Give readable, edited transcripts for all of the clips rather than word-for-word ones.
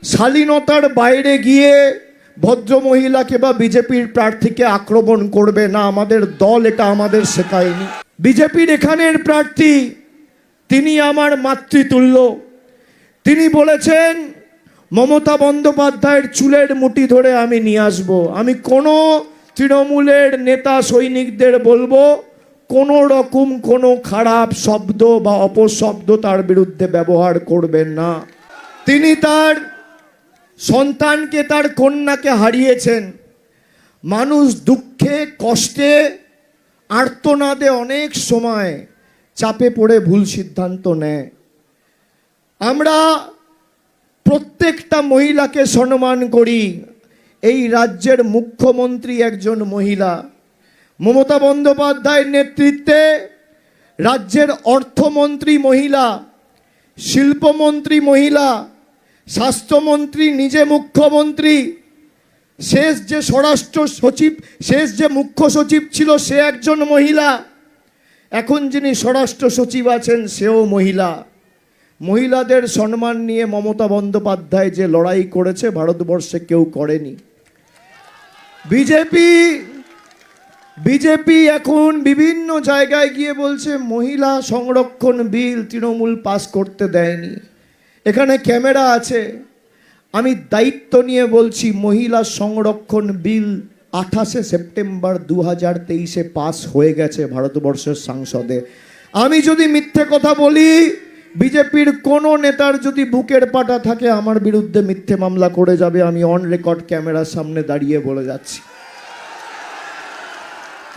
শালীনতার বাইরে গিয়ে ভদ্রমহিলাকে বা বিজেপির প্রার্থীকে আক্রমণ করবে না, আমাদের দল এটা আমাদের শেখায়নি। বিজেপির এখানের প্রার্থী তিনি আমার মাতৃতুল্য। তিনি বলেছেন মমতা বন্দ্যোপাধ্যায়ের চুলের মুঠি ধরে আমি নিয়ে আসবো। আমি কোনো তৃণমূলের নেতা সৈনিকদের বলবো কোনো রকম কোনো খারাপ শব্দ বা অপশব্দ তার বিরুদ্ধে ব্যবহার করবেন না। তিনি তার সন্তানকে, তার কন্যাকে হারিয়েছেন। মানুষ দুঃখে কষ্টে আর্তনাদে অনেক সময় চাপে পড়ে ভুল সিদ্ধান্ত নেয়। আমরা প্রত্যেকটা মহিলাকে সম্মান করি। এই রাজ্যের মুখ্যমন্ত্রী একজন মহিলা। মমতা বন্দ্যোপাধ্যায়ের নেতৃত্বে রাজ্যের অর্থমন্ত্রী মহিলা, শিল্পমন্ত্রী মহিলা, স্বাস্থ্যমন্ত্রী নিজে মুখ্যমন্ত্রী, শেষ যে স্বরাষ্ট্র সচিব, শেষ যে মুখ্য সচিব ছিল সে একজন মহিলা, এখন যিনি স্বরাষ্ট্র সচিব আছেন সেও মহিলা। মহিলাদের সম্মান নিয়ে মমতা বন্দ্যোপাধ্যায় যে লড়াই করেছে ভারতবর্ষে কেউ করেনি। বিজেপি এখন বিভিন্ন জায়গায় গিয়ে বলছে মহিলা সংরক্ষণ বিল তৃণমূল পাস করতে দেয়নি। এখানে ক্যামেরা আছে, আমি দায়িত্ব নিয়ে বলছি মহিলা সংরক্ষণ বিল 28শে সেপ্টেম্বর 2023-এ পাস হয়ে গেছে ভারতবর্ষের সংসদে। আমি যদি মিথ্যে কথা বলি, বিজেপির কোনো নেতার যদি বুকের পাটা থাকে আমার বিরুদ্ধে মিথ্যে মামলা করে যাবে। আমি অন রেকর্ড ক্যামেরার সামনে দাঁড়িয়ে বলে যাচ্ছি।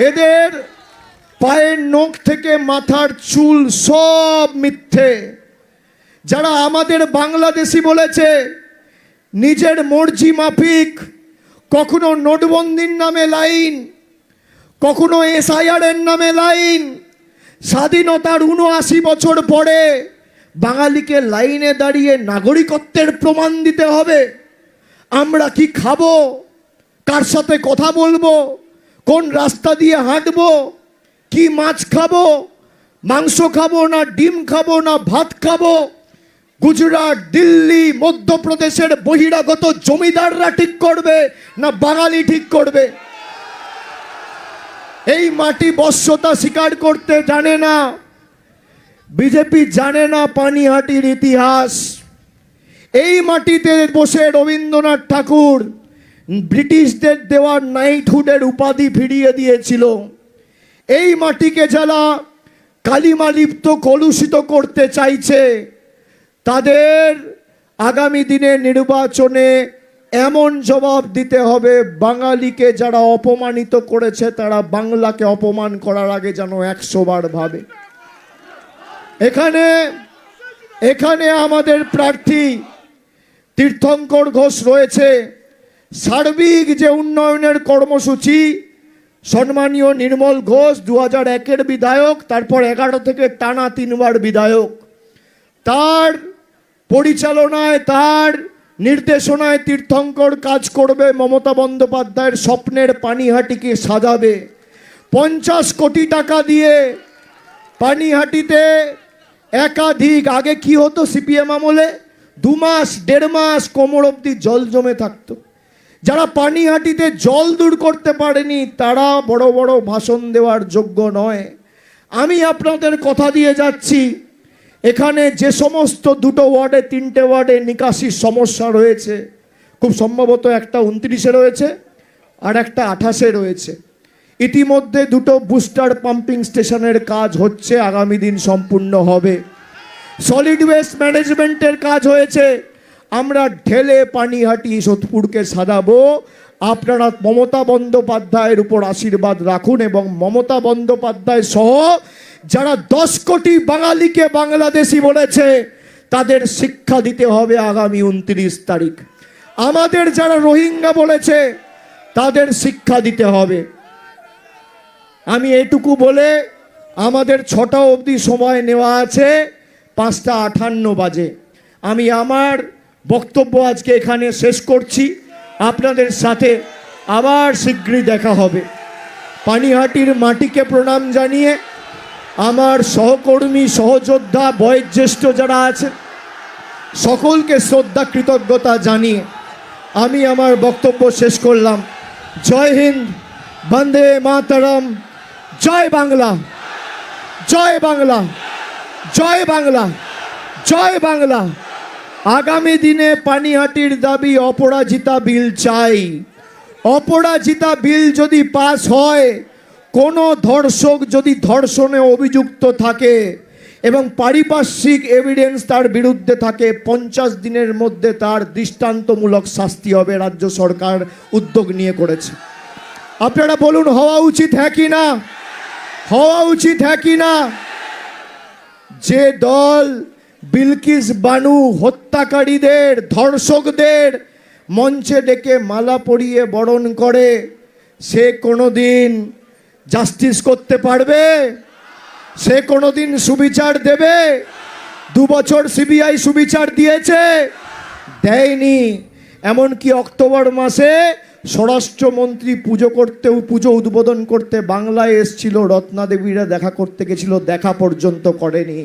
এদের পায়ের নখ থেকে মাথার চুল সব মিথ্যে। যারা আমাদের বাংলাদেশি বলেছে, নিজের মর্জি মাফিক কখনো নোটবন্দির নামে লাইন, কখনো SIR এর নামে লাইন, স্বাধীনতার 79 বছর পরে বাঙালিকে লাইনে দাঁড়িয়ে নাগরিকত্বের প্রমাণ দিতে হবে। আমরা কি খাবো, কার সাথে কথা বলবো, কোন রাস্তা দিয়ে হাঁটবো, কি মাছ খাবো, মাংস খাবো না ডিম খাবো না ভাত খাবো, গুজরাট, দিল্লি, মধ্যপ্রদেশের বহিরাগত জমিদাররা ঠিক করবে না বাঙালি ঠিক করবে? এই মাটি বশ্যতা স্বীকার করতে জানে না। বিজেপি জানে না পানিহাটির ইতিহাস। এই মাটিতে বসে রবীন্দ্রনাথ ঠাকুর ব্রিটিশদের দেওয়া নাইটহুডের উপাধি ফিরিয়ে দিয়েছিল। এই মাটিকে যারা কালিমালিপ্ত কলুষিত করতে চাইছে তাদের আগামী দিনে নির্বাচনে এমন জবাব দিতে হবে, বাঙালিকে যারা অপমানিত করেছে তারা বাংলাকে অপমান করার আগে যেন 100 বার ভাবে। এখানে আমাদের প্রার্থী তীর্থঙ্কর ঘোষ রয়েছে। সার্বিক যে উন্নয়নের কর্মসূচি, সম্মানীয় নির্মল ঘোষ 2001-এর বিধায়ক, তারপর 11 থেকে টানা 3 বার বিধায়ক, তার পরিচালনায় তার নির্দেশনায় তীর্থঙ্কর কাজ করবে। মমতা বন্দ্যোপাধ্যায়ের স্বপ্নের পানিহাটিকে সাজাবে। 50 কোটি টাকা দিয়ে পানিহাটিতে একাধিক, আগে কি হতো CPM আমলে 2 মাস 1.5 মাস কোমর অবধি জল জমে থাকতো। যারা পানিহাটিতে জল দূর করতে পারেনি তারা বড় বড় ভাষণ দেওয়ার যোগ্য নয়। আমি আপনাদের কথা দিয়ে যাচ্ছি, এখানে যে সমস্ত 2টো ওয়ার্ডে 3টে ওয়ার্ডে নিকাশির সমস্যা রয়েছে, খুব সম্ভবত একটা 29-এ রয়েছে আর একটা 28-এ রয়েছে। ইতিমধ্যে 2টো বুস্টার পাম্পিং স্টেশনের কাজ হচ্ছে, আগামী দিন সম্পূর্ণ হবে। সলিড ওয়েস্ট ম্যানেজমেন্টের কাজ হয়েছে। আমরা ঢেলে পানিহাটি সোদপুরকে সাজাবো। আপনারা মমতা বন্দ্যোপাধ্যায়ের উপর আশীর্বাদ রাখুন এবং মমতা বন্দ্যোপাধ্যায় সহ যারা 10 কোটি বাঙালিকে বাংলাদেশি বলেছে তাদের শিক্ষা দিতে হবে আগামী 29 তারিখ। আমাদের যারা রোহিঙ্গা বলেছে তাদের শিক্ষা দিতে হবে। আমি এটুকু বলে, আমাদের 6টা অবধি সময় নেওয়া আছে, 5টা 58 বাজে। আমি আমার বক্তব্য আজকে এখানে শেষ করছি। আপনাদের সাথে আবার শীঘ্রই দেখা হবে। পানিহাটির মাটিকে প্রণাম জানিয়ে আমার সহকর্মী, সহযোদ্ধা, বয়োজ্যেষ্ঠ যারা আছেন সকলকে শ্রদ্ধা কৃতজ্ঞতা জানিয়ে আমি আমার বক্তব্য শেষ করলাম। জয় হিন্দ, বন্দে মাতরম, জয় বাংলা, জয় বাংলা, জয় বাংলা, জয় বাংলা। আগামী দিনে পানিহাটির দাবি অপরাজিতা বিল চাই। অপরাজিতা বিল যদি পাস হয়, কোনো ধর্ষক যদি ধর্ষণে অভিযুক্ত থাকে এবং পারিপার্শ্বিক এভিডেন্স তার বিরুদ্ধে থাকে, 50 দিনের মধ্যে তার দৃষ্টান্তমূলক শাস্তি হবে। রাজ্য সরকার উদ্যোগ নিয়ে করেছে। আপনারা বলুন, হওয়া উচিত হ্যাঁ কি না? হওয়া উচিত হ্যাঁ কি না? যে দল বিলকিস বানু হত্যাকারীদের, ধর্ষকদের মঞ্চে ডেকে মালা পরিয়ে বরণ করে, সে কোনোদিন জাস্টিস করতে পারবে? সে কোনোদিন সুবিচার দেবে? 2 বছর সিবিআই সুবিচার দিয়েছে, দেয়নি। এমনকি অক্টোবর মাসে স্বরাষ্ট্রমন্ত্রী পুজো উদ্বোধন করতে বাংলায় এসেছিল, রত্নাদেবীরা দেখা করতে গেছিল, দেখা পর্যন্ত করেনি।